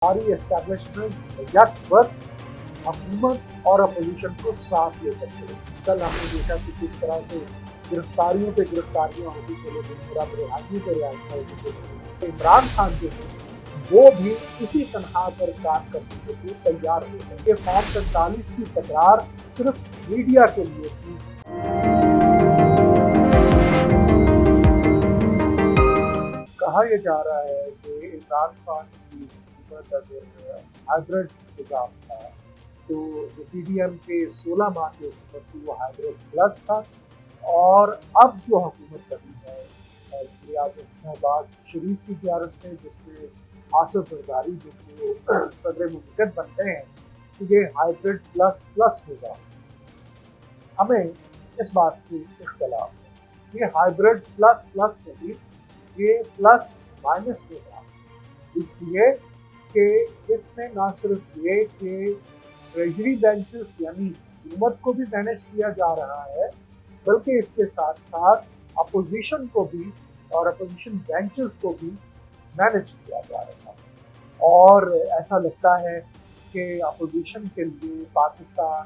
हमारी एस्टेब्लिशमेंट यक वक्त हुकूमत और अपोजिशन को साथ लेकर चले। कल हमने देखा कि किस तरह से गिरफ्तारियों पे गिरफ्तारियां होती चले गई, रिहाइयों पे रिहाइयां होती चली गई। इमरान खान जो है वो भी इसी तनख्वाह पर काम करने के लिए तैयार हो गए। ये फॉर्म 45 की तकरार सिर्फ मीडिया के लिए थी। कहा यह जा रहा है कि इमरान खान की हुकूमत अगर हाइब्रिड निज़ाम था तो जो पीडीएम के 16 माह की हुकूमत थी वो हाइब्रिड प्लस था, और अब जो हुकूमत बनी है शहबाज शरीफ की क़यादत में, जिसमें आसिफ जरदारी जो कि सदर मुमलिकत बनते हैं, तो ये हाइब्रिड प्लस प्लस निज़ाम। हमें इस बात से इख्तलाफ है, ये हाइब्रिड प्लस प्लस नहीं, ये प्लस माइनस निज़ाम, इसलिए कि इसमें ना सिर्फ ये कि ट्रेजरी बेंचेस यानी हुकूमत को भी मैनेज किया जा रहा है, बल्कि इसके साथ साथ अपोजिशन को भी और अपोजिशन बेंचेस को भी मैनेज किया जा रहा है। और ऐसा लगता है कि अपोजिशन के लिए पाकिस्तान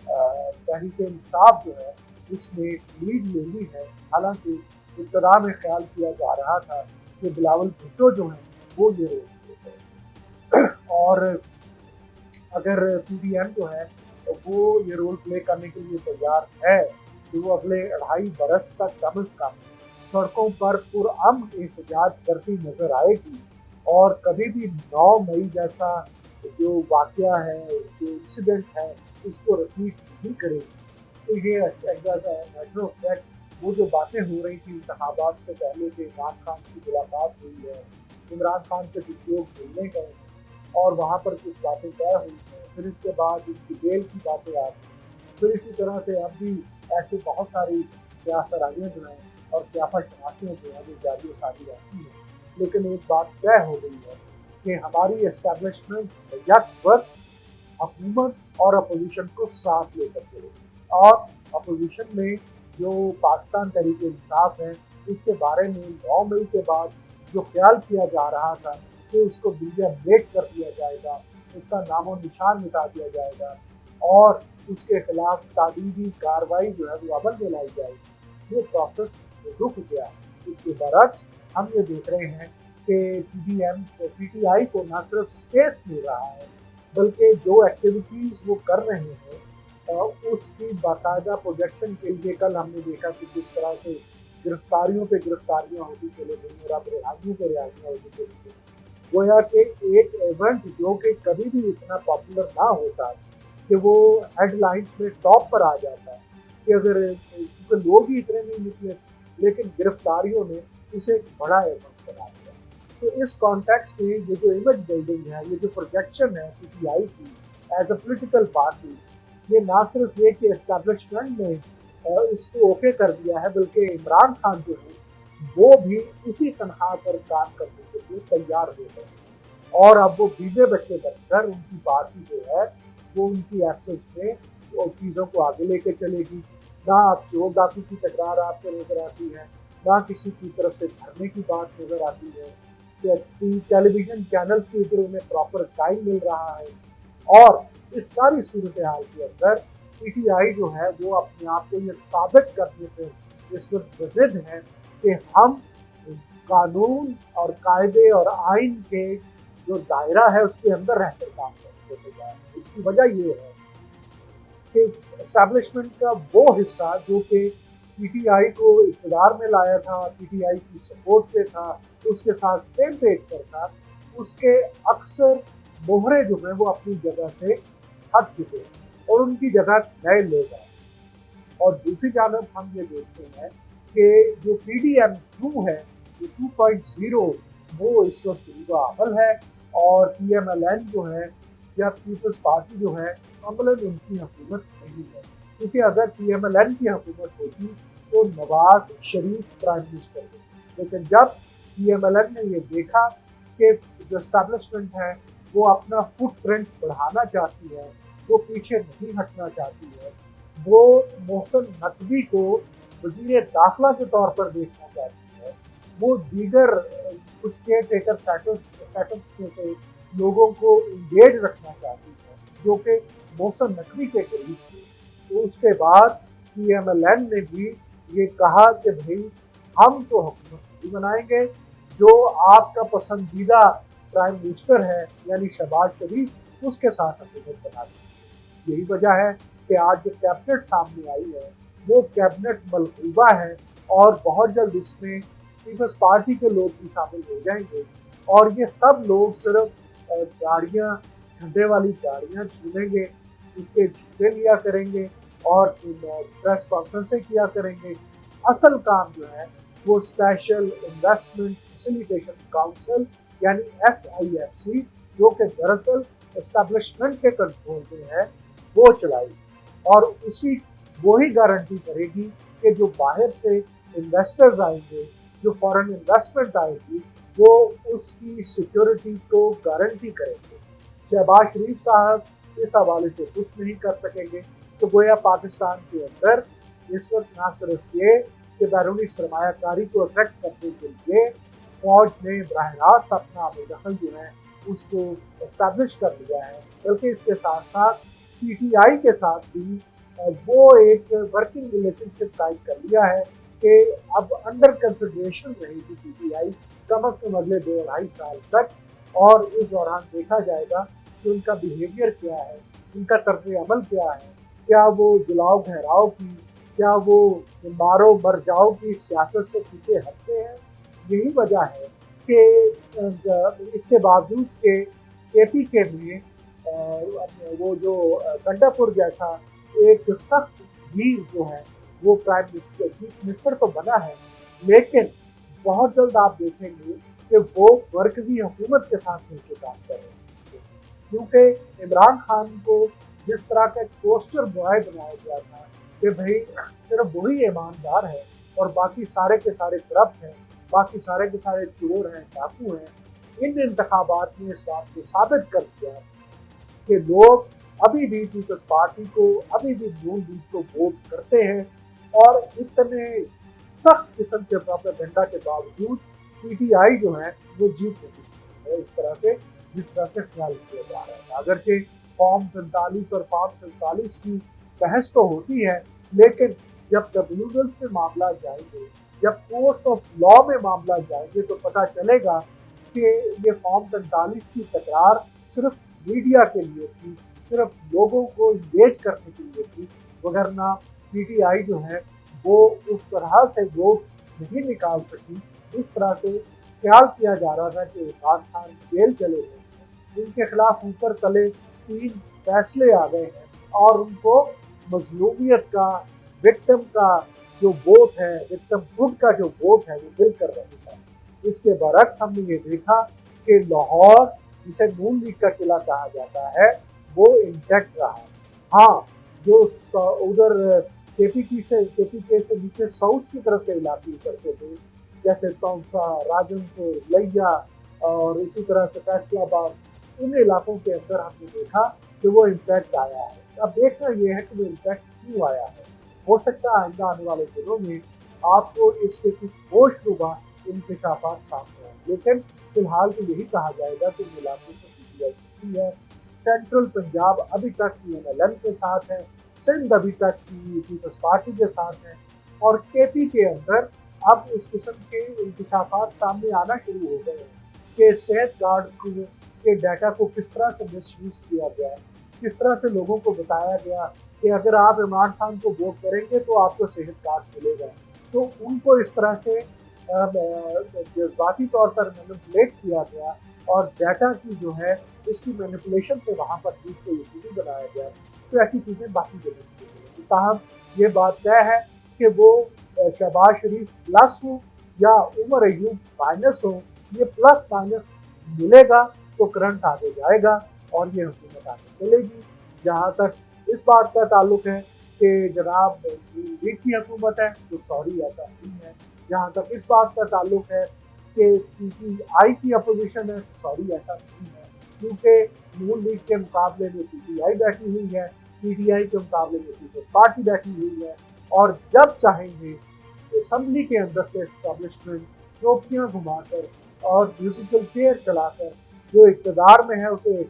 तहरीक इंसाफ जो है उसने लीड ले ली है। हालांकि इब्तदा में ख्याल किया जा रहा था कि बिलावल भुट्टो जो है वो ये रोल प्ले करें, और अगर पीडीएम जो है तो वो ये रोल प्ले करने के लिए तैयार है कि वो अगले 2.5 बरस तक कम से कम सड़कों पर पुरअमन एहतजाज करती नजर आएगी, और कभी भी 9 मई जैसा जो वाकया है, जो इंसिडेंट है, उसको रिपीट नहीं करेगी। तो ये मैटर ऑफ फैक्ट वो जो बातें हो रही थी इंतखाबात से पहले कि इमरान खान की मुलाकात हुई है, इमरान खान से कुछ लोग मिलने गए और वहाँ पर कुछ बातें तय हुई हैं, फिर इसके बाद इनकी बेल की बातें आ गई, फिर इसी तरह से अब भी ऐसे बहुत सारी सियासराइयाँ जो हैं और सियासत शनासियाँ जो हैं वो जारी सारी रहती हैं। लेकिन एक बात तय हो गई है कि हमारी एस्टेब्लिशमेंट यक वक्त हुकूमत और अपोजिशन को साथ लेकर चलेगी, और अपोजिशन में जो पाकिस्तान तहरीक इंसाफ है उसके बारे में 9 मई के बाद जो ख्याल किया जा रहा था कि उसको मीडिया ब्रेक कर दिया जाएगा, उसका नामो निशान मिटा दिया जाएगा और उसके खिलाफ तादीबी कार्रवाई जो है वो अमल में लाई जाएगी, ये प्रोसेस रुक गया। इसके बरक्स हम ये देख रहे हैं कि पीडीएम पीटीआई को न सिर्फ स्पेस मिल रहा है, बल्कि जो एक्टिविटीज़ वो कर रहे हैं उसकी बाकायदा प्रोजेक्शन के लिए कल हमने देखा कि किस तरह से गिरफ्तारियों पे गिरफ्तारियां होती चले गई और रिहाइयों पे रिहाइयां होती चली गई। गोया कि एक इवेंट जो कि कभी भी इतना पॉपुलर ना होता कि वो हेडलाइंस में टॉप पर आ जाता है कि अगर क्योंकि लोग ही इतने नहीं निकले, लेकिन गिरफ्तारियों ने उसे एक बड़ा इवेंट बना दिया। तो इस कॉन्टेक्स्ट में ये जो इमेज बिल्डिंग है, ये जो प्रोजेक्शन है पीटीआई की एज अ पोलिटिकल पार्टी, ये ना सिर्फ ये कि एस्टेब्लिशमेंट ने इसको ओके कर दिया है, बल्कि इमरान खान जो है वो भी इसी तनख्वाह पर काम करने के लिए तैयार हो गए, और अब वो बीजे बच्चे बनकर उनकी पार्टी जो है वो उनकी एक्सेस में वो चीज़ों को आगे लेके चलेगी। ना आप चोर डाकू की तकरार आपको नजर आती है, ना किसी की तरफ से धरने की बात नजर आती है, टेलीविजन चैनल्स के ऊपर उन्हें प्रॉपर टाइम मिल रहा है। और इस सारी सूरत हाल के अंदर पीटीआई जो है वो अपने आप को ये साबित करने पे इस वक्त वजिद है कि हम कानून और कायदे और आइन के जो दायरा है उसके अंदर रहकर काम करने को तैयार है। इसकी वजह ये है कि एस्टैब्लिशमेंट का वो हिस्सा जो कि पीटीआई को इक़्तिदार में लाया था, पीटीआई की सपोर्ट पे था, उसके साथ सेम पेज पर था, उसके अक्सर मोहरे जो है वो अपनी जगह से हट चुके हैं और उनकी जगह नए लोग आए। और दूसरी जानब हम ये देखते हैं कि जो पीडीएम 2 है, जो 2.0, वो इस वक्त उनका अमल है, और पीएमएलएन जो है या पीपल्स पार्टी जो है अमलन उनकी हुकूमत नहीं है, क्योंकि अगर पीएमएलएन की हुकूमत होती तो नवाज शरीफ प्राइम मिनिस्टर थे। लेकिन जब पीएमएलएन ने ये देखा कि जो एस्टैब्लिशमेंट है वो अपना फुटप्रिंट बढ़ाना चाहती है, वो पीछे नहीं हटना चाहती है, वो मोहसिन नकवी को वज़ीर दाखिला के तौर पर देखना चाहती है, वो दीगर कुछ केयर टेकर सेटअप्स में से लोगों को इंगेज रखना चाहती है, जो कि मोहसिन नकवी के करीब थे। तो उसके बाद PMLN ने भी ये कहा कि भाई हम तो हुकूमत नहीं बनाएंगे, जो आपका पसंदीदा प्राइम मिनिस्टर है यानी शहबाज शरीफ उसके साथ हुकूमत बना दी। यही वजह है कि आज जो कैबिनेट सामने आई है वो कैबिनेट मलबूबा है और बहुत जल्द इसमें पीपल्स पार्टी के लोग भी शामिल हो जाएंगे और ये सब लोग सिर्फ गाड़ियाँ, झंडे वाली गाड़ियाँ छीनेंगे, उसके झूठे लिया करेंगे और प्रेस कॉन्फ्रेंसें किया करेंगे। असल काम जो है वो स्पेशल इन्वेस्टमेंट फैसिलिटेशन काउंसिल यानी SIFC, जो कि दरअसल एस्टेब्लिशमेंट के कंट्रोल में है, वो चलाएगी और उसी वो ही गारंटी करेगी कि जो बाहर से इन्वेस्टर्स आएंगे, जो फॉरेन इन्वेस्टमेंट आएगी, वो उसकी सिक्योरिटी को गारंटी करेंगे। शहबाज शरीफ साहब इस हवाले से कुछ नहीं कर सकेंगे। तो गोया पाकिस्तान के अंदर इस वक्त ना सिर्फ ये कि बैरूनी सरमायाकारी को अट्रैक्ट करने के लिए फौज ने बराह रास्त अपना दखल जो है उसको इस्टेब्लिश कर लिया है, बल्कि इसके साथ साथ PTI के साथ भी वो एक वर्किंग रिलेशनशिप टाइप कर लिया है कि अब अंडर कंसिडरेशन रहेगी PTI कम से कम अगले 2-2.5 साल तक, और इस दौरान देखा जाएगा कि उनका बिहेवियर क्या है, उनका तर्ज अमल क्या है, क्या वो जलाओ घहराओ की, क्या वो मारो मर जाओ की सियासत से पीछे हटते हैं। यही वजह है कि इसके बावजूद के KPK में वो जो गंडापुर जैसा एक सख्त वीर जो है वो प्राइम मिनिस्टर चीफ मिनिस्टर तो बना है, लेकिन बहुत जल्द आप देखेंगे कि वो मरकजी हुकूमत के साथ मिलकर काम कर रहे हैं, क्योंकि इमरान खान को जिस तरह का पोस्टर बॉय बनाया गया था कि भाई सिर्फ वही ईमानदार है और बाकी सारे के सारे करप्ट हैं, बाकी सारे के सारे चोर हैं, डाकू हैं। इन इंतखाबात ने इस बात को साबित कर दिया कि लोग अभी भी पीपल्स पार्टी को, अभी भी नून लीग को वोट करते हैं और इतने सख्त किस्म के प्रोपेगेंडा के बावजूद PTI जो है वो जीत नहीं सकती है इस तरह से जिस तरह से ख्याल किया जा रहा है। अगर के फॉर्म 45 और फॉर्म 47 की बहस तो होती है, लेकिन जब ट्रिब्यूनल्स में मामला जाएंगे, जब कोर्ट्स ऑफ लॉ में मामला जाएंगे, तो पता चलेगा कि ये फॉर्म 45 की तकरार सिर्फ मीडिया के लिए थी, सिर्फ लोगों को इंगेज करने के लिए थी, वगरना PTI जो है वो उस तरह से वोट नहीं निकाल सकी। इस तरह से ख्याल किया जा रहा था कि इमरान खान जेल चले गए हैं, उनके खिलाफ ऊपर तले 3 फैसले आ गए हैं और उनको मजलूमियत का, विक्टिम का जो वोट है, विक्टिम खुद का जो वोट है वो मिल कर रही था। इसके बरक्स हमने ये देखा कि लाहौर, जिसे नून लीग का किला कहा जाता है, वो इंटैक्ट रहा। हाँ, जो उधर KPK से नीचे साउथ की तरफ के इलाके करते थे, जैसे तौसा, राजनपुर, लैया और इसी तरह से फैसलाबाद, इन इलाकों के अंदर हमने देखा कि वो इम्पैक्ट आया है। अब देखना ये है कि वो इम्पैक्ट क्यों आया है। हो सकता है आइंदा आने वाले दिनों में आपको इसके कुछ होशरुबा इंकशाफात सामने आए, लेकिन फिलहाल तो यही कहा जाएगा कि इन इलाकों से PTI है। सेंट्रल पंजाब अभी तक PMLN के साथ है, सिंध अभी तक पीपल्स पार्टी के साथ है, और KP के अंदर अब इस किस्म के इंकशाफात सामने आना शुरू हो गए हैं कि सेहत कार्ड के डाटा को किस तरह से मिसयूज किया गया है, किस तरह से लोगों को बताया गया कि अगर आप इमरान खान को वोट करेंगे तो आपको सेहत कार्ड मिलेगा। तो उनको इस तरह से जज्बाती तौर पर मैनिपुलेट किया गया और डाटा की जो है इसकी मैनिपुलेशन से वहाँ पर चीज़ को यकीनी बनाया गया। तो ऐसी चीज़ें बाकी जगह ताहम ये बात तय है कि वो शहबाज शरीफ प्लस हो या उमर अयूब माइनस हो, ये प्लस माइनस मिलेगा तो करंट आगे जाएगा और ये हुकूमत आगे चलेगी। जहाँ तक इस बात का ताल्लुक है कि जनाब लीग की हुकूमत है तो सॉरी ऐसा नहीं है। जहाँ तक इस बात का ताल्लुक है कि PTI की अपोजिशन है तो सॉरी ऐसा नहीं है, क्योंकि नून लीग के मुकाबले में PTI बैठी हुई है, PTI के मुकाबले में पीपल्स पार्टी बैठी हुई है, और जब चाहेंगे असम्बली के अंदर से एस्टेब्लिशमेंट टोपियाँ घुमाकर और म्यूजिकल चेयर चलाकर جو اقتدار میں ہے اسے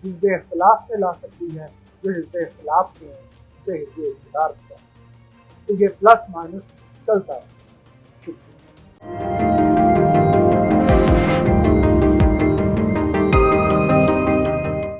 حزب اختلاف میں لا سکتی ہے، جو حزب اختلاف میں ہے اسے حزب اقتدار میں لا سکتی ہے۔ تو یہ پلس مائنس چلتا ہے۔ شکریہ۔